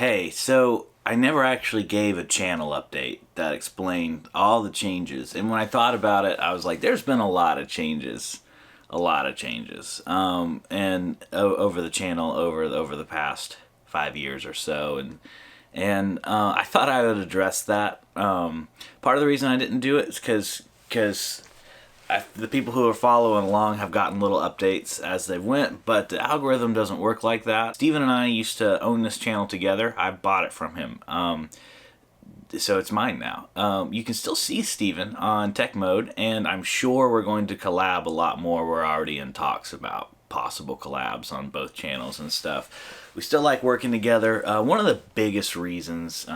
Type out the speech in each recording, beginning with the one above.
Hey, so I never actually gave a channel update that explained all the changes. And when I thought about it, I was like, there's been a lot of changes. A lot of changes. Over the channel over the past 5 years or so. And I thought I would address that. Part of the reason I didn't do it is because the people who are following along have gotten little updates as they went, but the algorithm doesn't work like that. Steven and I used to own this channel together. I bought it from him. So it's mine now. You can still see Steven on Tech Mode, and I'm sure we're going to collab a lot more. We're already in talks about possible collabs on both channels and stuff. We still like working together. One of the biggest reasons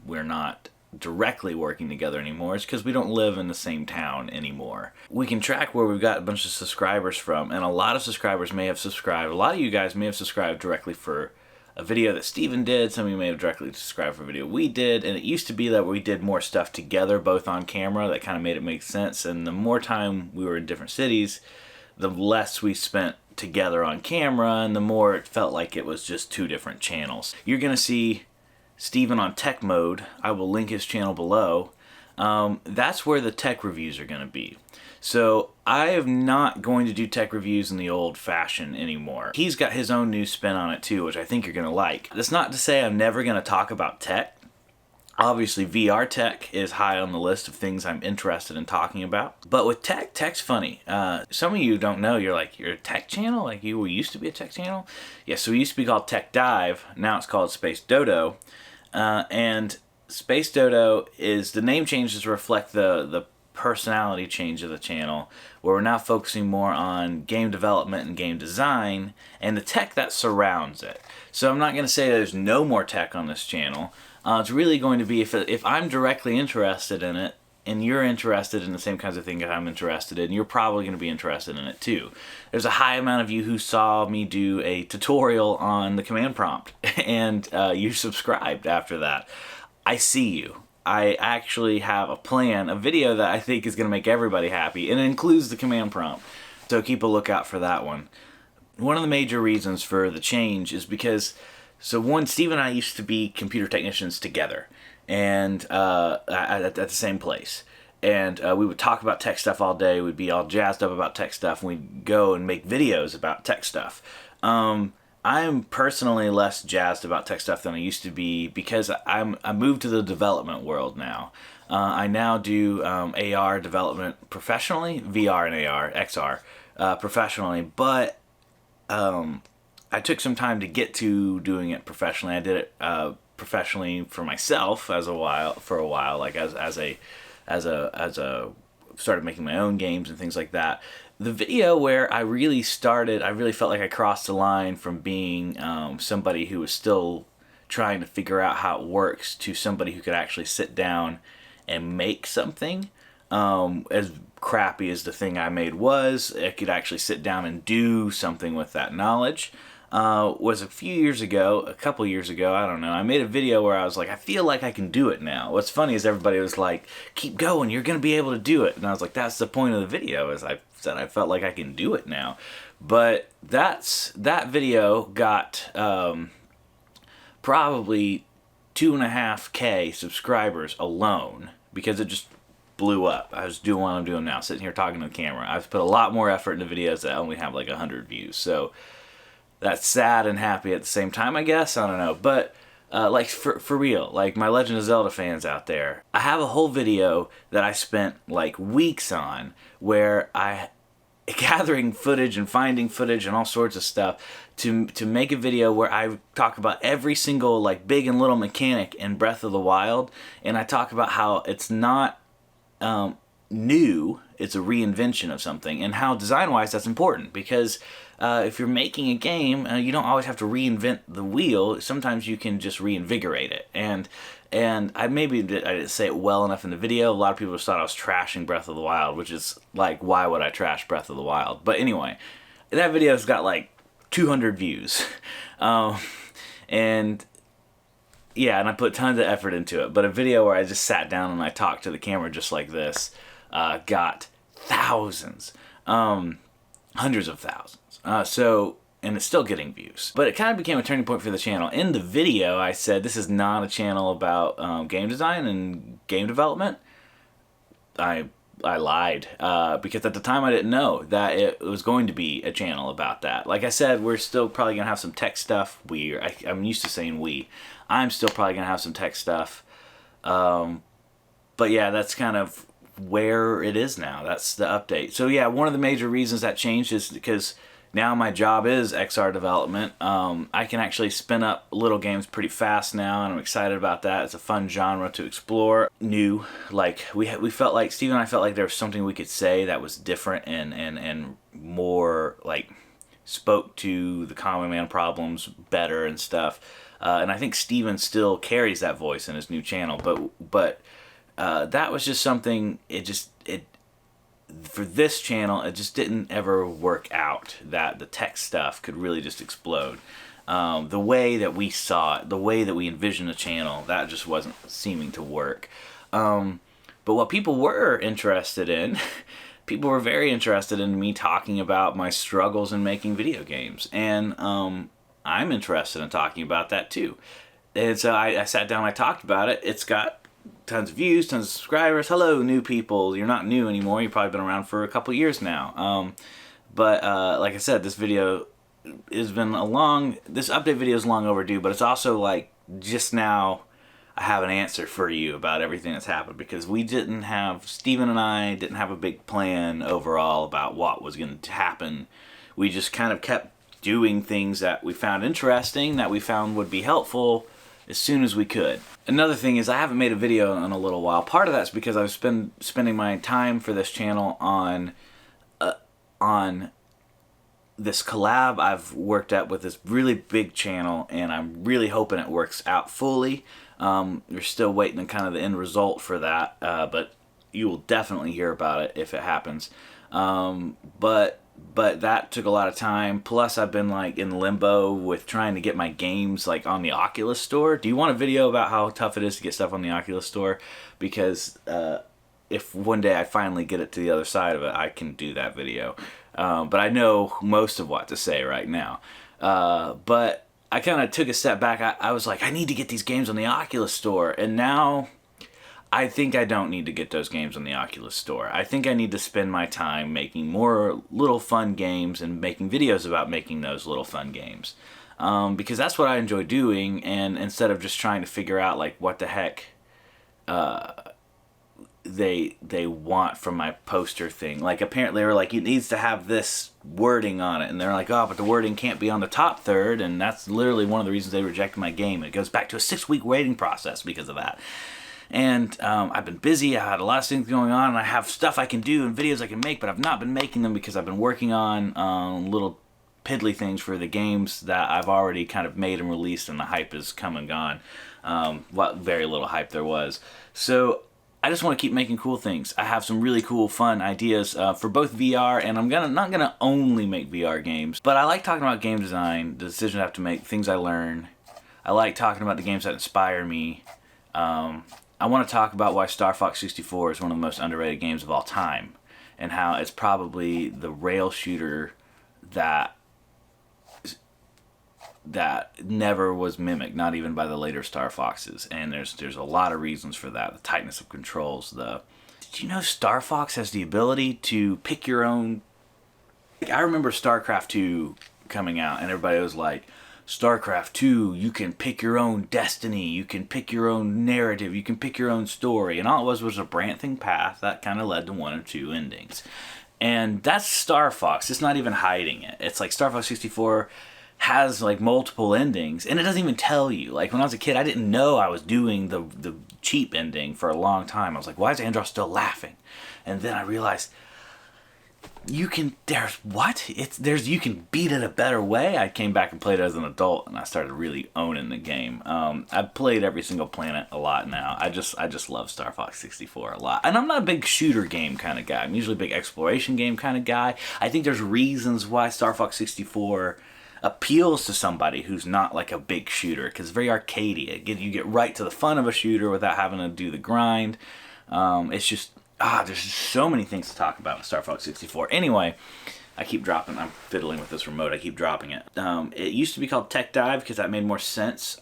we're not directly working together anymore is because we don't live in the same town anymore. We can track where we've got a bunch of subscribers from, and a lot of subscribers may have subscribed. A lot of you guys may have subscribed directly for a video that Steven did. Some of you may have directly subscribed for a video we did, and it used to be that we did more stuff together, both on camera. That kind of made it make sense, and the more time we were in different cities, the less we spent together on camera, and the more it felt like it was just two different channels. You're gonna see Steven on Tech Mode. I will link his channel below. That's where the tech reviews are going to be. So I am not going to do tech reviews in the old fashion anymore. He's got his own new spin on it too, which I think you're going to like. That's not to say I'm never going to talk about tech. Obviously VR tech is high on the list of things I'm interested in talking about. But with tech's funny. Some of you don't know, you're a tech channel? Like you used to be a tech channel? Yeah, so we used to be called Tech Dive. Now it's called Space Dodo. And Space Dodo is, the name changes to reflect the personality change of the channel, where we're now focusing more on game development and game design and the tech that surrounds it. So I'm not going to say there's no more tech on this channel. It's really going to be if I'm directly interested in it and you're interested in the same kinds of things that I'm interested in, you're probably going to be interested in it too. There's a high amount of you who saw me do a tutorial on the command prompt and you subscribed after that. I see you. I actually have a plan, a video that I think is going to make everybody happy, and it includes the command prompt. So keep a lookout for that one. One of the major reasons for the change is because, so one, Steve and I used to be computer technicians together, and at the same place. And we would talk about tech stuff all day. We'd be all jazzed up about tech stuff, and we'd go and make videos about tech stuff. I'm personally less jazzed about tech stuff than I used to be because I moved to the development world now. I now do AR development professionally, VR and AR, XR professionally, but I took some time to get to doing it professionally. I did it professionally for myself for a while, like as a started making my own games and things like that. The video where I really felt like I crossed the line from being somebody who was still trying to figure out how it works to somebody who could actually sit down and make something. As crappy as the thing I made was, I could actually sit down and do something with that knowledge. Was a couple years ago, I don't know, I made a video where I was like, I feel like I can do it now. What's funny is everybody was like, keep going, you're going to be able to do it. And I was like, that's the point of the video, is I said I felt like I can do it now. But that video got probably 2.5K subscribers alone, because it just blew up. I was doing what I'm doing now, sitting here talking to the camera. I've put a lot more effort into videos that only have like 100 views. So that's sad and happy at the same time, I guess. I don't know. But like for real, like my Legend of Zelda fans out there, I have a whole video that I spent like weeks on, where I gathering footage and finding footage and all sorts of stuff to make a video where I talk about every single like big and little mechanic in Breath of the Wild, and I talk about how it's not new, it's a reinvention of something, and how design-wise that's important, because if you're making a game, you don't always have to reinvent the wheel. Sometimes you can just reinvigorate it. And I didn't say it well enough in the video. A lot of people just thought I was trashing Breath of the Wild, which is like, why would I trash Breath of the Wild? But anyway, that video's got like 200 views. And yeah, and I put tons of effort into it. But a video where I just sat down and I talked to the camera just like this got thousands, hundreds of thousands. and it's still getting views. But it kind of became a turning point for the channel. In the video, I said this is not a channel about game design and game development. I lied because at the time I didn't know that it was going to be a channel about that. Like I said, we're still probably gonna have some tech stuff. I'm used to saying we. I'm still probably gonna have some tech stuff. But yeah, that's kind of where it is now. That's the update. So yeah, one of the major reasons that changed is because now my job is XR development. I can actually spin up little games pretty fast now, and I'm excited about that. It's a fun genre to explore. New, like we felt like, Steve and I felt like there was something we could say that was different and more like spoke to the common man problems better and stuff. And I think Steven still carries that voice in his new channel, but that was just something, for this channel, it just didn't ever work out that the tech stuff could really just explode. The way that we saw it, the way that we envisioned the channel, that just wasn't seeming to work. But what people were interested in, people were very interested in me talking about my struggles in making video games. And I'm interested in talking about that too. And so I sat down, I talked about it. It's got tons of views, tons of subscribers. Hello, new people. You're not new anymore. You've probably been around for a couple years now. But like I said, this video has been this update video is long overdue, but it's also like just now I have an answer for you about everything that's happened, because Steven and I didn't have a big plan overall about what was going to happen. We just kind of kept doing things that we found interesting, that we found would be helpful as soon as we could. Another thing is I haven't made a video in a little while. Part of that's because I've been spending my time for this channel on this collab I've worked at with this really big channel, and I'm really hoping it works out fully. We're still waiting on kind of the end result for that, but you will definitely hear about it if it happens. But that took a lot of time. Plus, I've been like in limbo with trying to get my games like on the Oculus Store. Do you want a video about how tough it is to get stuff on the Oculus Store? Because if one day I finally get it to the other side of it, I can do that video. But I know most of what to say right now. But I kind of took a step back. I was like, I need to get these games on the Oculus Store. And now I think I don't need to get those games on the Oculus Store. I think I need to spend my time making more little fun games and making videos about making those little fun games. Because that's what I enjoy doing, and instead of just trying to figure out like what the heck they want from my poster thing. Like apparently they were like, it needs to have this wording on it, and they're like, oh, but the wording can't be on the top third, and that's literally one of the reasons they rejected my game. It goes back to a 6-week waiting process because of that. And I've been busy, I had a lot of things going on, and I have stuff I can do and videos I can make, but I've not been making them because I've been working on little piddly things for the games that I've already kind of made and released, and the hype has come and gone. What very little hype there was. So I just want to keep making cool things. I have some really cool, fun ideas for both VR, and I'm not gonna only make VR games, but I like talking about game design, the decisions I have to make, things I learn. I like talking about the games that inspire me. I want to talk about why Star Fox 64 is one of the most underrated games of all time, and how it's probably the rail shooter that never was mimicked, not even by the later Star Foxes. And there's a lot of reasons for that. The tightness of controls. Did you know Star Fox has the ability to pick your own? I remember StarCraft 2 coming out, and everybody was like, StarCraft 2, you can pick your own destiny, you can pick your own narrative, you can pick your own story. And all it was a branching path that kind of led to one or two endings. And that's Star Fox. It's not even hiding it. It's like Star Fox 64 has like multiple endings, and it doesn't even tell you. Like when I was a kid, I didn't know I was doing the cheap ending for a long time. I was like, why is Andros still laughing? And then I realized you can beat it a better way. I came back and played it as an adult, and I started really owning the game. I've played every single planet a lot now. I just love Star Fox 64 a lot. And I'm not a big shooter game kind of guy. I'm usually a big exploration game kind of guy. I think there's reasons why Star Fox 64 appeals to somebody who's not like a big shooter, because it's very arcadey. You get right to the fun of a shooter without having to do the grind. It's just there's just so many things to talk about with Star Fox 64. Anyway, I keep dropping. I'm fiddling with this remote. I keep dropping it. It used to be called Tech Dive because that made more sense.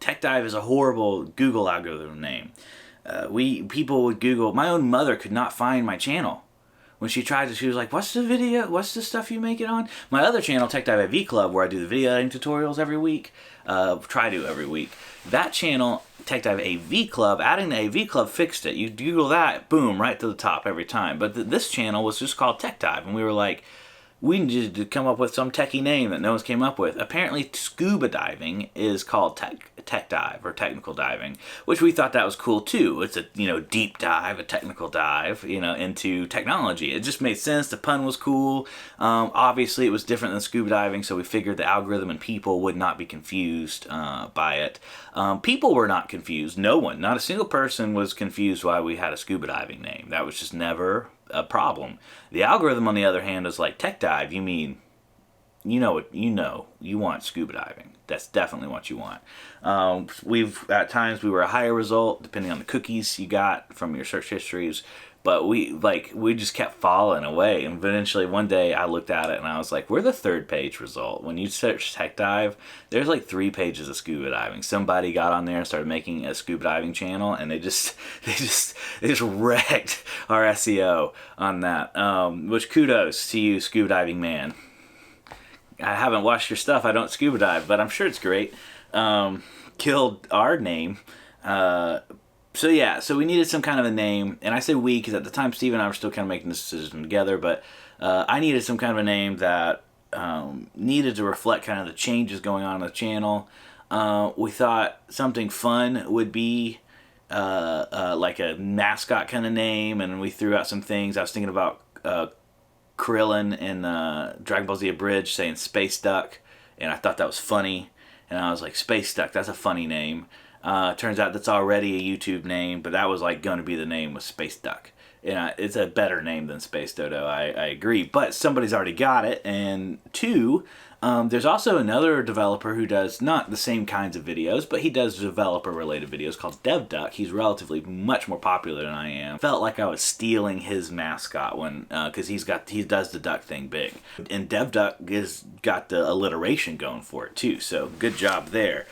Tech Dive is a horrible Google algorithm name. People would Google. My own mother could not find my channel. When she tried to, she was like, "What's the video? What's the stuff you make it on?" My other channel, Tech Dive AV Club, where I do the video editing tutorials every week, try to every week. That channel, Tech Dive AV Club, adding the AV Club fixed it. You Google that, boom, right to the top every time. But this channel was just called Tech Dive, and we were like, we needed to come up with some techie name that no one's came up with. Apparently, scuba diving is called tech dive or technical diving, which we thought that was cool too. It's a deep dive, a technical dive, into technology. It just made sense. The pun was cool. Obviously, it was different than scuba diving, so we figured the algorithm and people would not be confused by it. People were not confused. No one, not a single person, was confused why we had a scuba diving name. That was just never a problem. The algorithm, on the other hand, is like tech dive. You mean, you want scuba diving. That's definitely what you want. At times we were a higher result depending on the cookies you got from your search histories, but we just kept falling away. And eventually one day I looked at it and I was like, we're the third page result. When you search tech dive, there's like 3 pages of scuba diving. Somebody got on there and started making a scuba diving channel, and they just wrecked our SEO on that. Which kudos to you, scuba diving man. I haven't watched your stuff. I don't scuba dive, but I'm sure it's great. Killed our name. So we needed some kind of a name, and I say we because at the time Steve and I were still kind of making this decision together, but I needed some kind of a name that needed to reflect kind of the changes going on in the channel. We thought something fun would be like a mascot kind of name, and we threw out some things. I was thinking about Krillin in Dragon Ball Z Abridged saying Space Duck, and I thought that was funny, and I was like, Space Duck, that's a funny name. Turns out that's already a YouTube name, but that was like going to be the name, was Space Duck. It's a better name than Space Dodo, I agree, but somebody's already got it. And 2, there's also another developer who does not the same kinds of videos, but he does developer-related videos called DevDuck. He's relatively much more popular than I am. Felt like I was stealing his mascot because he does the duck thing big. And DevDuck has got the alliteration going for it too, so good job there.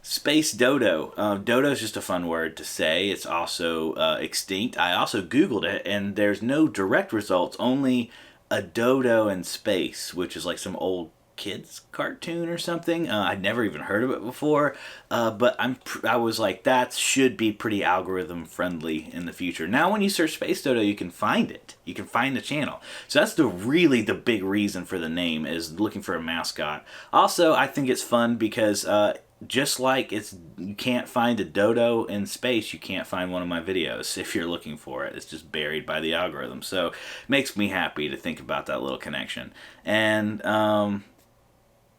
Space Dodo. Dodo is just a fun word to say. It's also extinct. I also Googled it, and there's no direct results, only a dodo in space, which is like some old kids cartoon or something. I'd never even heard of it before, but I was like, that should be pretty algorithm friendly in the future. Now when you search Space Dodo, you can find it. You can find the channel. So that's the big reason for the name, is looking for a mascot. Also, I think it's fun because just like you can't find a dodo in space, you can't find one of my videos if you're looking for it. It's just buried by the algorithm. So it makes me happy to think about that little connection. And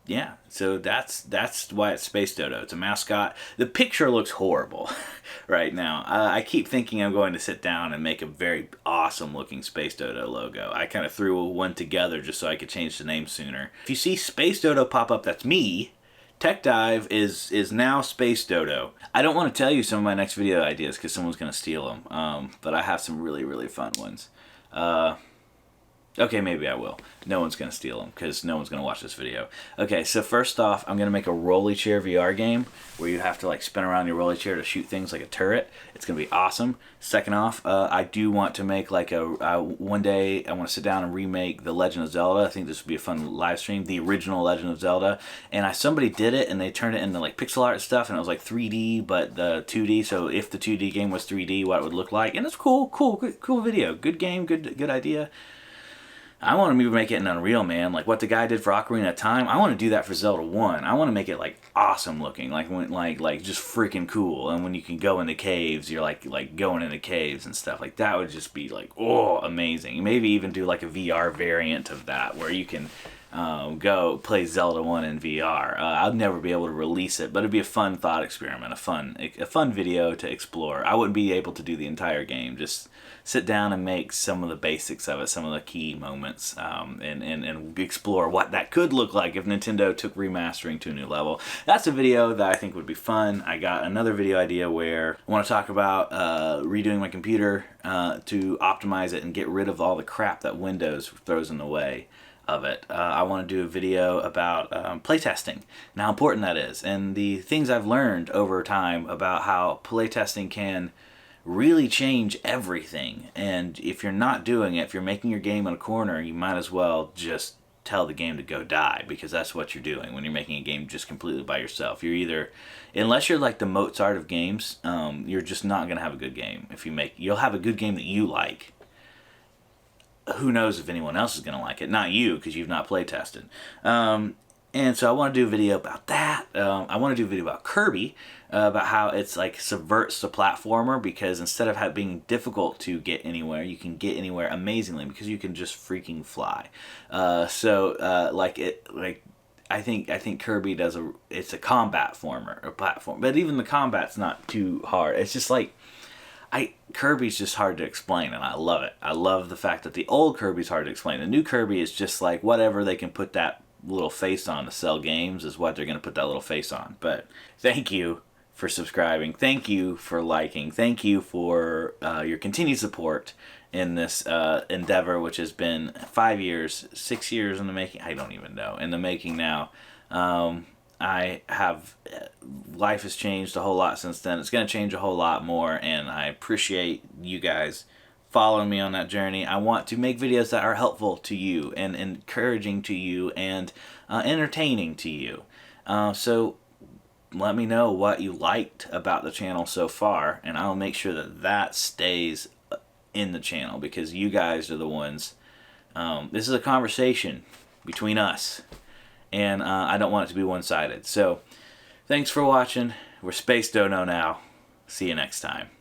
yeah, so that's why it's Space Dodo. It's a mascot. The picture looks horrible right now. I keep thinking I'm going to sit down and make a very awesome looking Space Dodo logo. I kind of threw one together just so I could change the name sooner. If you see Space Dodo pop up, that's me. Tech Dive is now Space Dodo. I don't want to tell you some of my next video ideas because someone's going to steal them, but I have some really, really fun ones. Okay, maybe I will. No one's going to steal them because no one's going to watch this video. Okay, so first off, I'm going to make a rolly chair VR game where you have to like spin around your rolly chair to shoot things like a turret. It's going to be awesome. Second off, I do want to make like one day I want to sit down and remake The Legend of Zelda. I think this would be a fun live stream, the original Legend of Zelda. And somebody did it and they turned it into like pixel art stuff, and it was like 3D but the 2D. So if the 2D game was 3D, what it would look like. And it's cool video. Good game, good idea. I want to make it in Unreal, man. Like what the guy did for Ocarina of Time. I want to do that for Zelda 1. I want to make it like awesome looking, like just freaking cool. And when you can go into caves, you're like going into caves and stuff. Like that would just be like, oh, amazing. Maybe even do like a VR variant of that where you can go play Zelda 1 in VR. I'd never be able to release it, but it'd be a fun thought experiment, a fun video to explore. I wouldn't be able to do the entire game, just sit down and make some of the basics of it, some of the key moments, and explore what that could look like if Nintendo took remastering to a new level. That's a video that I think would be fun. I got another video idea where I want to talk about redoing my computer to optimize it and get rid of all the crap that Windows throws in the way of it. I want to do a video about playtesting and how important that is, and the things I've learned over time about how playtesting can really change everything. And if you're not doing it, if you're making your game in a corner, you might as well just tell the game to go die, because that's what you're doing when you're making a game just completely by yourself. You're either, unless you're like the Mozart of games, you're just not going to have a good game. You'll have a good game that you like. Who knows if anyone else is going to like it? Not you, because you've not play tested. And so I want to do a video about that. I want to do a video about Kirby, about how it's like subverts the platformer, because instead of being difficult to get anywhere, you can get anywhere amazingly because you can just freaking fly. I think Kirby it's a combat former or platform, but even the combat's not too hard. It's just like Kirby's just hard to explain, and I love it. I love the fact that the old Kirby's hard to explain. The new Kirby is just like whatever they can put that little face on to sell games is what they're going to put that little face on. But thank you for subscribing. Thank you for liking. Thank you for your continued support in this endeavor, which has been 5 years, 6 years in the making. I don't even know. In the making now. Life has changed a whole lot since then. It's going to change a whole lot more, and I appreciate you guys following me on that journey. I want to make videos that are helpful to you and encouraging to you and entertaining to you. So let me know what you liked about the channel so far, and I'll make sure that stays in the channel, because you guys are the ones. This is a conversation between us, and I don't want it to be one-sided. So thanks for watching. We're Space Dodo now. See you next time.